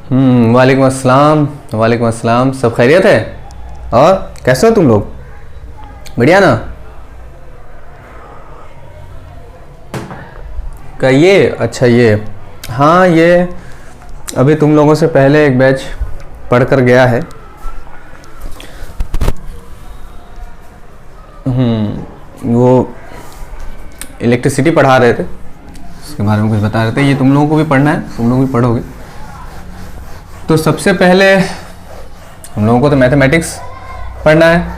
वालेकुम अस्सलाम। वालेकुम अस्सलाम। सब खैरियत है? और कैसे हो तुम लोग? बढ़िया ना? का ये अच्छा ये हाँ, ये अभी तुम लोगों से पहले एक बैच पढ़ कर गया है। वो इलेक्ट्रिसिटी पढ़ा रहे थे, उसके बारे में कुछ बता रहे थे। ये तुम लोगों को भी पढ़ना है, तुम लोग भी पढ़ोगे। तो सबसे पहले हम लोगों को तो मैथमेटिक्स पढ़ना है।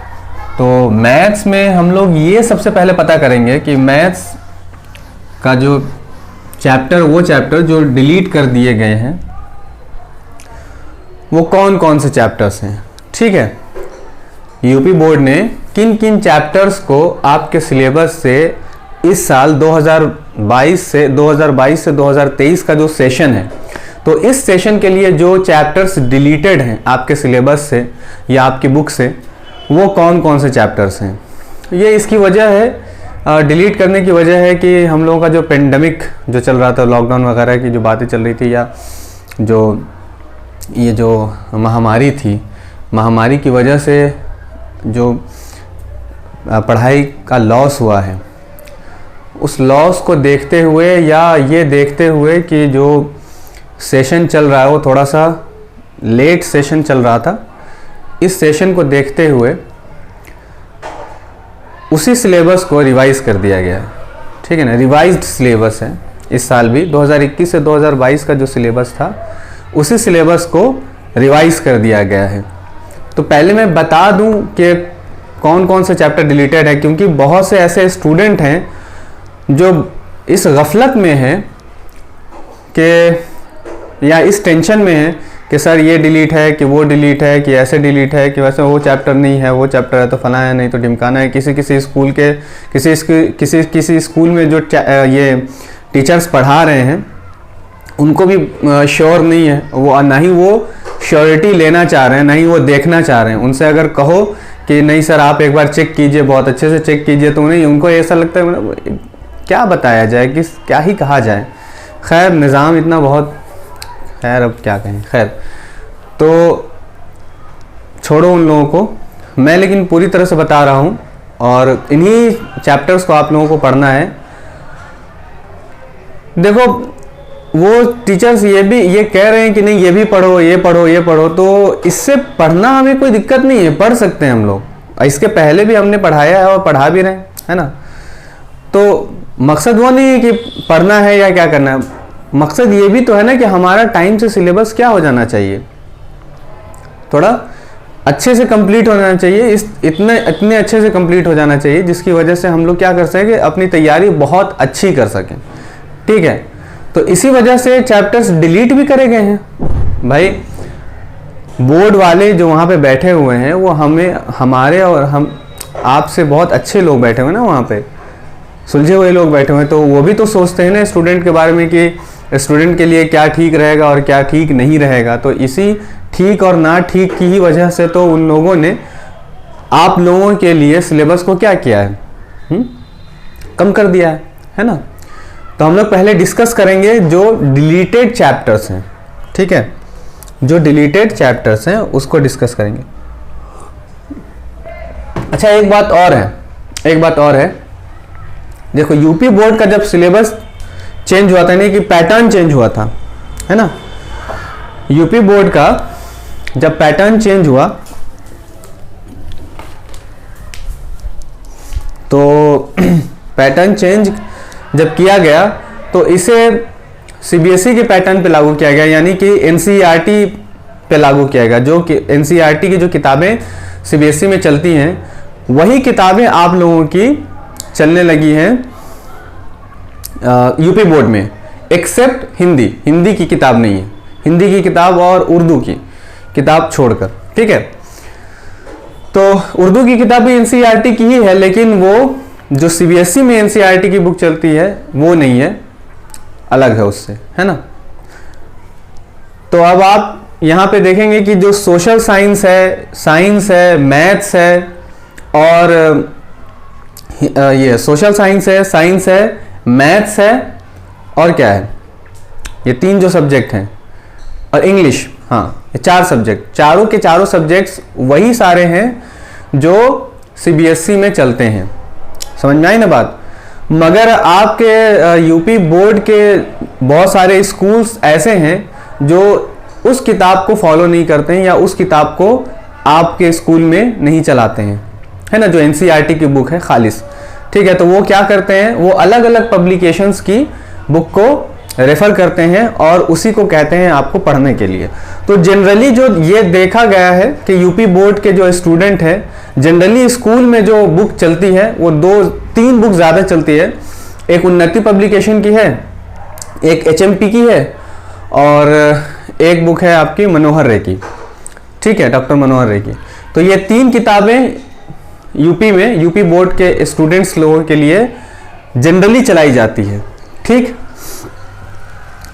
तो मैथ्स में हम लोग ये सबसे पहले पता करेंगे कि मैथ्स का जो वो चैप्टर जो डिलीट कर दिए गए हैं वो कौन कौन से चैप्टर्स हैं। ठीक है, यूपी बोर्ड ने किन किन चैप्टर्स को आपके सिलेबस से इस साल 2022 से 2023 का जो सेशन है, तो इस सेशन के लिए जो चैप्टर्स डिलीटेड हैं आपके सिलेबस से या आपकी बुक से, वो कौन कौन से चैप्टर्स हैं। ये इसकी वजह है, डिलीट करने की वजह है कि हम लोगों का जो पेंडेमिक जो चल रहा था, लॉकडाउन वगैरह की जो बातें चल रही थी, या ये जो महामारी थी, महामारी की वजह से जो पढ़ाई का लॉस हुआ है, उस लॉस को देखते हुए या ये देखते हुए कि जो सेशन चल रहा है वो थोड़ा सा लेट सेशन चल रहा था, इस सेशन को देखते हुए उसी सिलेबस को रिवाइज कर दिया गया है। ठीक है ना, रिवाइज्ड सिलेबस है इस साल भी। 2021 से 2022 का जो सिलेबस था उसी सिलेबस को रिवाइज कर दिया गया है। तो पहले मैं बता दूं कि कौन कौन से चैप्टर डिलीटेड है, क्योंकि बहुत से ऐसे स्टूडेंट हैं जो इस गफलत में हैं कि या इस टेंशन में है कि सर ये डिलीट है कि वो डिलीट है कि ऐसे डिलीट है कि वैसे वो चैप्टर नहीं है, वो चैप्टर है तो फलाना है, नहीं तो ढिमकाना है। किसी स्कूल के किसी स्कूल में जो ये टीचर्स पढ़ा रहे हैं उनको भी श्योर नहीं है, वो ना ही वो श्योरिटी लेना चाह रहे हैं, ना ही वो देखना चाह रहे हैं। उनसे अगर कहो कि नहीं सर आप एक बार चेक कीजिए, बहुत अच्छे से चेक कीजिए, तो नहीं, उनको ऐसा लगता है क्या बताया जाए, कि क्या ही कहा जाए। खैर निज़ाम इतना बहुत, खैर अब क्या कहें। खैर तो छोड़ो उन लोगों को, मैं लेकिन पूरी तरह से बता रहा हूँ और इन्हीं चैप्टर्स को आप लोगों को पढ़ना है। देखो वो टीचर्स ये कह रहे हैं कि नहीं ये भी पढ़ो, ये पढ़ो, ये पढ़ो, तो इससे पढ़ना हमें कोई दिक्कत नहीं है, पढ़ सकते हैं हम लोग। इसके पहले भी हमने पढ़ाया है और पढ़ा भी रहे हैं, है ना। तो मकसद वो नहीं है कि पढ़ना है या क्या करना है, मकसद ये भी तो है ना कि हमारा टाइम से सिलेबस क्या हो जाना चाहिए, थोड़ा अच्छे से कंप्लीट हो जाना चाहिए। इतने अच्छे से कंप्लीट हो जाना चाहिए जिसकी वजह से हम लोग क्या कर सकें, अपनी तैयारी बहुत अच्छी कर सकें। ठीक है, तो इसी वजह से चैप्टर्स डिलीट भी करे गए हैं। भाई बोर्ड वाले जो वहाँ पे बैठे हुए हैं वो हमारे और हम आपसे बहुत अच्छे लोग बैठे हुए हैं ना, वहाँ पे सुलझे हुए लोग बैठे हुए हैं। तो वो भी तो सोचते हैं ना स्टूडेंट के बारे में कि स्टूडेंट के लिए क्या ठीक रहेगा और क्या ठीक नहीं रहेगा। तो इसी ठीक और ना ठीक की ही वजह से तो उन लोगों ने आप लोगों के लिए सिलेबस को क्या किया है, कम कर दिया है ना। तो हम लोग पहले डिस्कस करेंगे जो डिलीटेड चैप्टर्स हैं। ठीक है, जो डिलीटेड चैप्टर्स हैं उसको डिस्कस करेंगे। अच्छा एक बात और है, देखो यूपी बोर्ड का जब सिलेबस चेंज हुआ था, नहीं कि पैटर्न चेंज हुआ था, है ना। यूपी बोर्ड का जब पैटर्न चेंज हुआ तो पैटर्न चेंज जब किया गया तो इसे सीबीएसई के पैटर्न पे लागू किया गया, यानी कि एनसीईआरटी पे लागू किया गया। जो कि एनसीईआरटी की जो किताबें सीबीएसई में चलती हैं वही किताबें आप लोगों की चलने लगी हैं यूपी बोर्ड में, एक्सेप्ट हिंदी की किताब नहीं है, हिंदी की किताब और उर्दू की किताब छोड़कर। ठीक है, तो उर्दू की किताब भी एनसीईआरटी की ही है, लेकिन वो जो सीबीएसई में एनसीईआरटी की बुक चलती है वो नहीं है, अलग है उससे, है ना। तो अब आप यहाँ पे देखेंगे कि जो सोशल साइंस है, मैथ्स है और ये सोशल साइंस है, मैथ्स है और क्या है, ये तीन जो सब्जेक्ट हैं और इंग्लिश। हाँ, ये 4 सब्जेक्ट, चारों के चारों सब्जेक्ट्स वही सारे हैं जो सीबीएसई में चलते हैं। समझ में आई ना बात। मगर आपके यूपी बोर्ड के बहुत सारे स्कूल्स ऐसे हैं जो उस किताब को फॉलो नहीं करते हैं या उस किताब को आपके स्कूल में नहीं चलाते हैं, है ना, जो एनसीईआरटी की बुक है खालिस। ठीक है, तो वो क्या करते हैं, वो अलग अलग पब्लिकेशंस की बुक को रेफर करते हैं और उसी को कहते हैं आपको पढ़ने के लिए। तो जनरली जो ये देखा गया है कि यूपी बोर्ड के जो स्टूडेंट हैं, जनरली स्कूल में जो बुक चलती है वो 2-3 बुक ज़्यादा चलती है। एक उन्नति पब्लिकेशन की है, एक एचएमपी की है और एक बुक है आपकी मनोहर रे की। ठीक है, डॉक्टर मनोहर रे की। तो ये 3 किताबें यूपी में यूपी बोर्ड के स्टूडेंट्स लोगों के लिए जनरली चलाई जाती है। ठीक,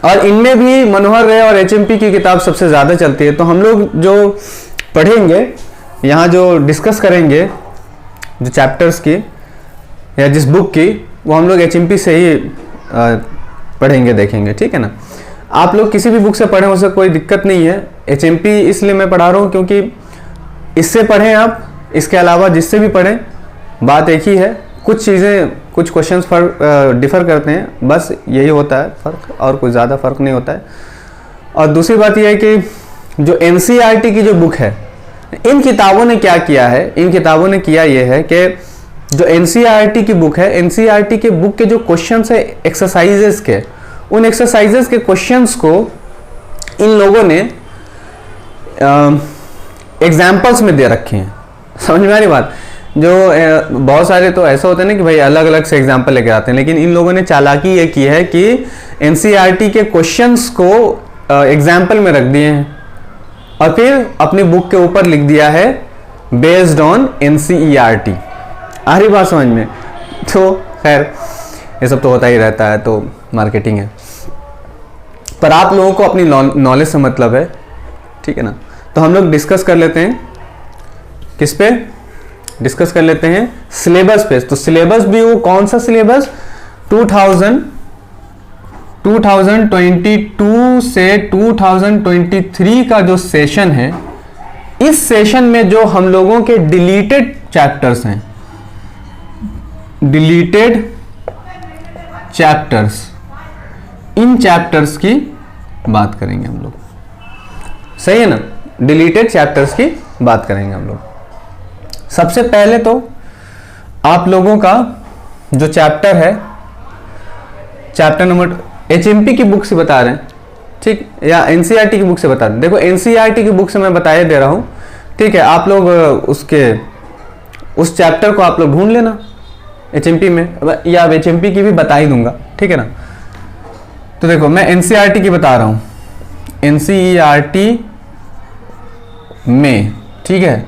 और इनमें भी मनोहर रे और एचएमपी की किताब सबसे ज़्यादा चलती है। तो हम लोग जो पढ़ेंगे यहाँ, जो डिस्कस करेंगे जो चैप्टर्स की या जिस बुक की, वो हम लोग एचएमपी से ही पढ़ेंगे, देखेंगे। ठीक है ना, आप लोग किसी भी बुक से पढ़ें, उससे कोई दिक्कत नहीं है। एचएमपी इसलिए मैं पढ़ा रहा हूँ क्योंकि इससे पढ़ें आप, इसके अलावा जिससे भी पढ़ें बात एक ही है। कुछ चीज़ें, कुछ क्वेश्चंस डिफ़र करते हैं, बस यही होता है फ़र्क, और कोई ज़्यादा फ़र्क नहीं होता है। और दूसरी बात यह है कि जो एनसीईआरटी की जो बुक है, इन किताबों ने क्या किया है, इन किताबों ने किया ये है कि जो एनसीईआरटी की बुक है, एनसीईआरटी के बुक के जो क्वेश्चंस है एक्सरसाइजेस के, उन एक्सरसाइजेस के क्वेश्चंस को इन लोगों ने एग्जाम्पल्स में दे रखे हैं। समझ में आ रही बात। जो बहुत सारे तो ऐसा होता है ना कि भाई अलग अलग से एग्जाम्पल लेके आते हैं, लेकिन इन लोगों ने चालाकी ये की है कि एनसीईआरटी के क्वेश्चंस को एग्जाम्पल में रख दिए हैं और फिर अपनी बुक के ऊपर लिख दिया है बेस्ड ऑन एनसीईआरटी। आ रही बात समझ में। तो खैर ये सब तो होता ही रहता है, तो मार्केटिंग है, पर आप लोगों को अपनी नॉलेज से मतलब है। ठीक है ना, तो हम लोग डिस्कस कर लेते हैं, किस पे डिस्कस कर लेते हैं, सिलेबस पे। तो सिलेबस भी वो कौन सा सिलेबस, 2022 से 2023 का जो सेशन है, इस सेशन में जो हम लोगों के डिलीटेड चैप्टर्स हैं, डिलीटेड चैप्टर्स, इन चैप्टर्स की बात करेंगे हम लोग। सही है ना, डिलीटेड चैप्टर्स की बात करेंगे हम लोग। सबसे पहले तो आप लोगों का जो चैप्टर है, चैप्टर नंबर एचएमपी की बुक से बता रहे हैं, ठीक, या एनसीईआरटी की बुक से बता रहे हैं। देखो एनसीईआरटी की बुक से मैं बताए दे रहा हूं, ठीक है, आप लोग उस चैप्टर को आप लोग ढूंढ लेना एचएमपी में, या एचएमपी की भी बता ही दूंगा। ठीक है ना, तो देखो मैं एनसीईआरटी की बता रहा हूं, एनसीईआरटी में, ठीक है,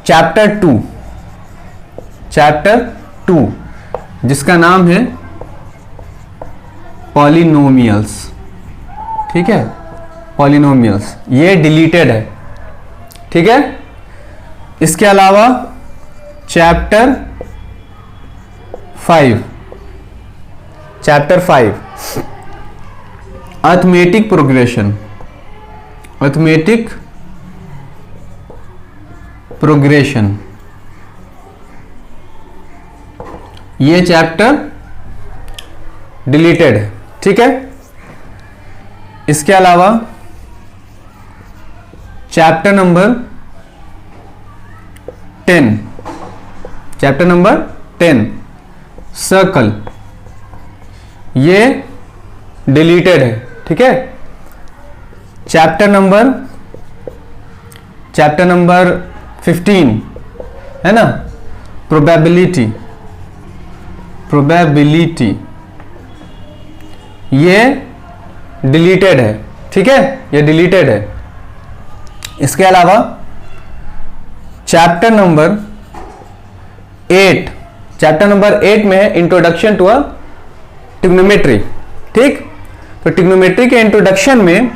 चैप्टर 2 जिसका नाम है पॉलिनोमियल्स। ठीक है, पॉलिनोमियल्स, ये डिलीटेड है। ठीक है, इसके अलावा चैप्टर 5 अर्थमेटिक प्रोग्रेशन, ये चैप्टर डिलीटेड है। ठीक है, इसके अलावा चैप्टर नंबर 10 सर्कल, ये डिलीटेड है। ठीक है, चैप्टर नंबर 15 है ना, प्रोबेबिलिटी, ये डिलीटेड है। ठीक है, ये डिलीटेड है। इसके अलावा चैप्टर नंबर 8 में है इंट्रोडक्शन टू ट्रिग्नोमेट्री। ठीक, तो ट्रिग्नोमेट्री के इंट्रोडक्शन में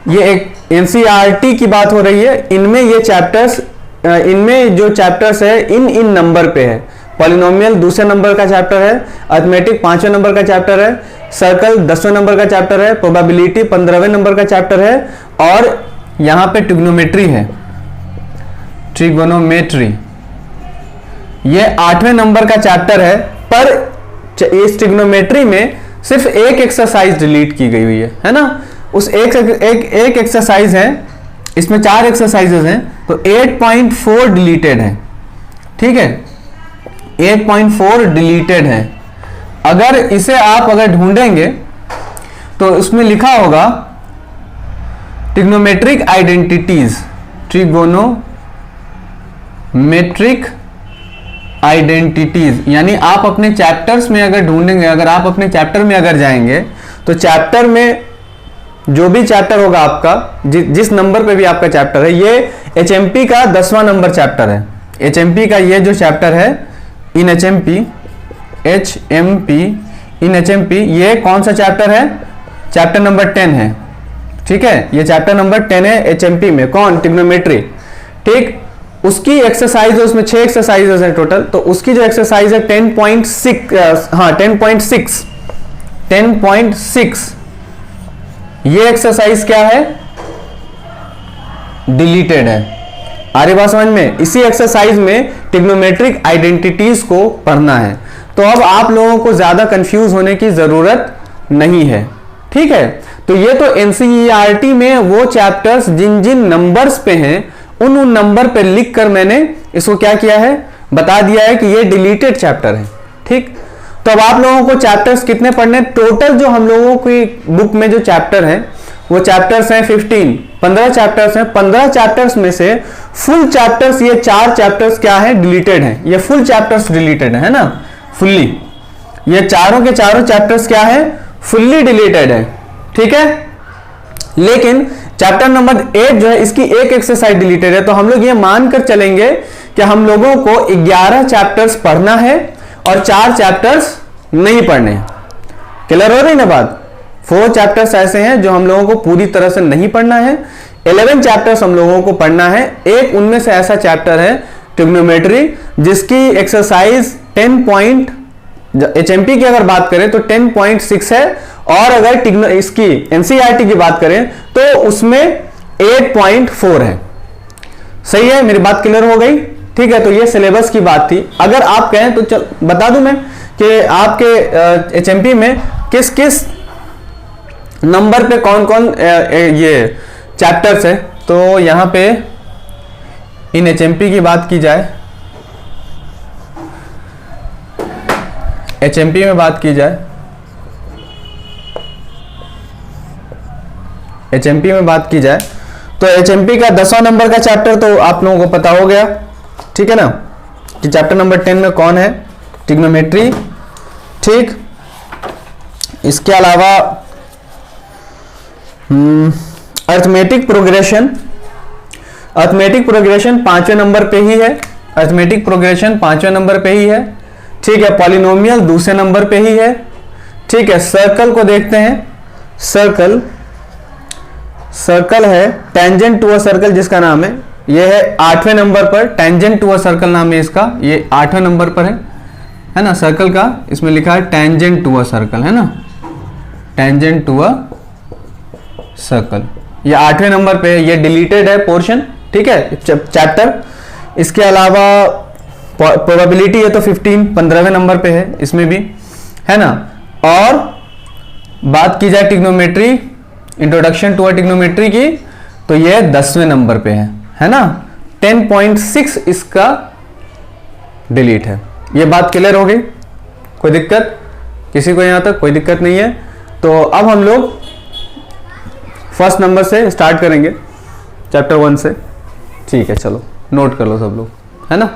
ये एक एनसीईआरटी की बात हो रही है। इनमें ये चैप्टर्स, इनमें जो चैप्टर्स है इन नंबर पे है। पॉलिनोमियल दूसरे नंबर का चैप्टर है, अर्थमेटिक 5वें नंबर का चैप्टर है, सर्कल 10वें नंबर का चैप्टर है, प्रोबेबिलिटी 15वें नंबर का चैप्टर है, और यहां पे ट्रिग्नोमेट्री है, ट्रिगोनोमेट्री, ये 8वें नंबर का चैप्टर है। पर इस ट्रिग्नोमेट्री में सिर्फ एक एक्सरसाइज डिलीट की गई हुई है ना। उस एक एक्सरसाइज है, इसमें 4 एक्सरसाइजेस हैं, तो 8.4 डिलीटेड है, ठीक है, 8.4 डिलीटेड है। अगर इसे आप अगर ढूंढेंगे तो उसमें लिखा होगा ट्रिग्नोमेट्रिक आइडेंटिटीज, ट्रिगोनोमेट्रिक आइडेंटिटीज, यानी आप अपने चैप्टर्स में अगर ढूंढेंगे, अगर आप अपने चैप्टर में अगर जाएंगे तो चैप्टर में जो भी चैप्टर होगा आपका, जिस नंबर पे भी आपका चैप्टर है, ये एचएमपी का 10वां नंबर चैप्टर है। एचएमपी का ये जो चैप्टर है इन एचएमपी इन एचएमपी, ये कौन सा चैप्टर है? चैप्टर नंबर 10 है, ठीक है, ये चैप्टर नंबर 10 है एचएमपी में। कौन? ट्रिग्नोमेट्री, ठीक। उसकी एक्सरसाइज है, उसमें 6 एक्सरसाइजेस है टोटल, तो उसकी जो एक्सरसाइज है 10.6, ये एक्सरसाइज क्या है? डिलीटेड है। आ रही बात समझ में? इसी एक्सरसाइज में ट्रिग्नोमेट्रिक आइडेंटिटीज को पढ़ना है। तो अब आप लोगों को ज्यादा कंफ्यूज होने की जरूरत नहीं है, ठीक है। तो ये तो एनसीईआरटी में वो चैप्टर्स जिन जिन नंबर्स पे हैं उन नंबर पे लिख कर मैंने इसको क्या किया है, बता दिया है कि ये डिलीटेड चैप्टर है, ठीक। तो अब आप लोगों को चैप्टर्स कितने पढ़ने? टोटल जो हम लोगों की बुक में जो चैप्टर है वो चैप्टर्स हैं 15 चैप्टर्स हैं। 15 चैप्टर्स में से फुल चैप्टर्स, ये 4 चैप्टर्स क्या है? डिलीटेड है। ये फुल चैप्टर्स डिलीटेड है ना, फुल्ली। ये चारों के चारों चैप्टर्स क्या है? फुल्ली डिलीटेड है, ठीक है। लेकिन चैप्टर नंबर 8 जो है, इसकी एक एक्सरसाइज डिलीटेड है। तो हम लोग ये मानकर चलेंगे कि हम लोगों को 11 चैप्टर्स पढ़ना है और 4 चैप्टर्स नहीं पढ़ने। क्लियर हो रही ना बात? 4 चैप्टर्स ऐसे हैं जो हम लोगों को पूरी तरह से नहीं पढ़ना है, 11 चैप्टर्स हम लोगों को पढ़ना है। एक उनमें से ऐसा चैप्टर है ट्रिग्नोमेट्री, जिसकी एक्सरसाइज 10 एचएमपी की अगर बात करें तो 10.6 है, और अगर इसकी एनसीईआरटी की बात करें तो उसमें 8.4 है। सही है, मेरी बात क्लियर हो गई? ठीक है, तो ये सिलेबस की बात थी। अगर आप कहें तो चल बता दूं मैं कि आपके एचएमपी में किस किस नंबर पे कौन कौन ये चैप्टर्स है। तो यहां पे इन एचएमपी की बात की जाए, एचएमपी में बात की जाए, एचएमपी में बात की जाए तो एचएमपी का 10वां नंबर का चैप्टर तो आप लोगों को पता हो गया, ठीक है ना, कि चैप्टर नंबर 10 में कौन है? ट्रिग्नोमेट्री, ठीक। इसके अलावा अरिथमेटिक प्रोग्रेशन, अरिथमेटिक प्रोग्रेशन 5वें नंबर पे ही है, अरिथमेटिक प्रोग्रेशन 5वें नंबर पे ही है, ठीक है। पॉलिनोमियल दूसरे नंबर पे ही है, ठीक है। सर्कल को देखते हैं, सर्कल, सर्कल है टेंजेंट टू अ सर्कल जिसका नाम है, ये है 8वें नंबर पर, टेंजेंट टू अ सर्कल नाम है इसका, ये 8वें नंबर पर है ना सर्कल का। इसमें लिखा है टेंजेंट टू अ सर्कल, है ना, टेंजेंट टू अ सर्कल, ये 8वें नंबर पे है। ये डिलीटेड है पोर्शन, ठीक है, चैप्टर। इसके अलावा प्रोबेबिलिटी है तो 15वें नंबर पे है, इसमें भी है ना। और बात की जाए ट्रिग्नोमेट्री, इंट्रोडक्शन टू ट्रिग्नोमेट्री की, तो ये 10वें नंबर पे है ना। 10.6 इसका डिलीट है। ये बात क्लियर हो गई? कोई दिक्कत किसी को? यहां तक कोई दिक्कत नहीं है। तो अब हम लोग फर्स्ट नंबर से स्टार्ट करेंगे, चैप्टर 1 से, ठीक है। चलो नोट कर लो सब लोग, है ना।